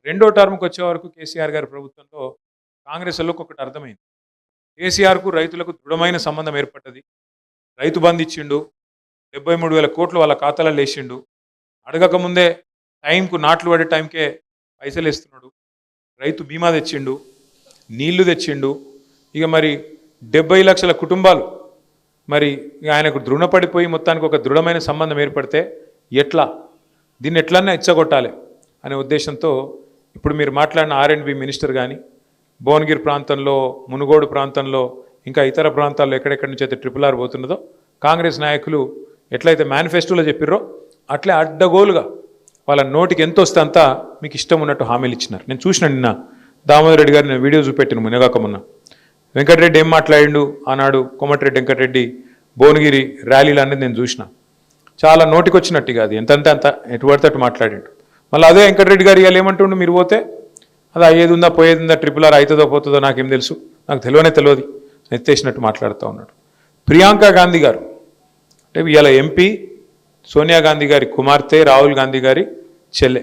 రెండో టర్మ్కి వచ్చే వరకు కేసీఆర్ గారి ప్రభుత్వంలో కాంగ్రెస్ వాళ్ళకు ఒకటి అర్థమైంది. కేసీఆర్కు రైతులకు దృఢమైన సంబంధం ఏర్పడ్డది. రైతు బంధు ఇచ్చిండు, 73,000 కోట్లు వాళ్ళ ఖాతాలలో వేసిండు. అడగకముందే టైంకు నాట్లు పడే టైంకే పైసలు వేస్తున్నాడు. రైతు బీమా తెచ్చిండు, నీళ్లు తెచ్చిండు. ఇక మరి 70 లక్షల కుటుంబాలు మరి ఆయనకు దృఢపడిపోయి మొత్తానికి ఒక దృఢమైన సంబంధం ఏర్పడితే ఎట్లా దీన్ని ఎట్లన్నా ఇచ్చగొట్టాలి అనే ఉద్దేశంతో ఇప్పుడు మీరు మాట్లాడిన R&B మినిస్టర్ కానీ భువనగిరి ప్రాంతంలో, మునుగోడు ప్రాంతంలో, ఇంకా ఇతర ప్రాంతాల్లో ఎక్కడెక్కడి నుంచి అయితే RRR పోతున్నదో కాంగ్రెస్ నాయకులు ఎట్లయితే మేనిఫెస్టోలో చెప్పిర్రో అట్లే అడ్డగోలుగా వాళ్ళ నోటికి ఎంత వస్తే అంతా మీకు ఇష్టం ఉన్నట్టు హామీలు ఇచ్చినారు. నేను చూసిన నిన్న దామోదర్ రెడ్డి గారు నేను వీడియో చూపెట్టిన మునగాక మొన్న వెంకటరెడ్డి ఏం మాట్లాడిండు ఆనాడు, కోమటిరెడ్డి వెంకటరెడ్డి భువనగిరి ర్యాలీలు అనేది నేను చూసిన. చాలా నోటికి వచ్చినట్టు కాదు, ఎంతంటే అంత ఎటు పడితే అటు మాట్లాడిండు. మళ్ళీ అదే వెంకటరెడ్డి గారు ఇవాళ ఏమంటుండు, మీరు పోతే అది అయ్యేది ఉందా పోయేది ఉందా, RRR అవుతుందో పోతుందో నాకేం తెలుసు, నాకు తెలియదు ఎత్తేసినట్టు మాట్లాడుతూ ఉన్నాడు. ప్రియాంక గాంధీ గారు అంటే ఇవాళ MP సోనియా గాంధీ గారి కుమార్తె, రాహుల్ గాంధీ గారి చెల్లె,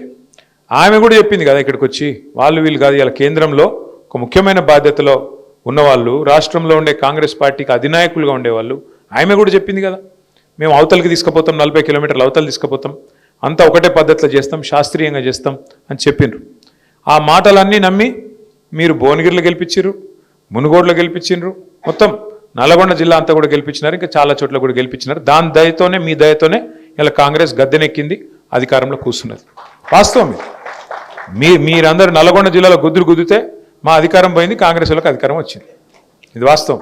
ఆమె కూడా చెప్పింది కదా ఇక్కడికి వచ్చి, వాళ్ళు వీళ్ళు కాదు ఇలా కేంద్రంలో ఒక ముఖ్యమైన బాధ్యతలో ఉన్నవాళ్ళు, రాష్ట్రంలో ఉండే కాంగ్రెస్ పార్టీకి అధినాయకులుగా ఉండేవాళ్ళు, ఆమె కూడా చెప్పింది కదా మేము అవతలకి తీసుకుపోతాం, 40 కిలోమీటర్లు అవతలు తీసుకుపోతాం, అంతా ఒకటే పద్ధతిలో చేస్తాం, శాస్త్రీయంగా చేస్తాం అని చెప్పిండ్రు. ఆ మాటలన్నీ నమ్మి మీరు భువనగిరిలో గెలిపించారు, మునుగోడులో గెలిపించిండ్రు, మొత్తం నల్గొండ జిల్లా అంతా కూడా గెలిపించినారు, ఇంకా చాలా చోట్ల కూడా గెలిపించినారు. దాని దయతోనే మీ దయతోనే ఇలా కాంగ్రెస్ గద్దెనెక్కింది, అధికారంలో కూర్చున్నది. వాస్తవం మీరందరూ నల్గొండ జిల్లాలో గుద్దురు గుద్దితే మా అధికారం పోయింది, కాంగ్రెస్ వాళ్ళకి అధికారం వచ్చింది. ఇది వాస్తవం.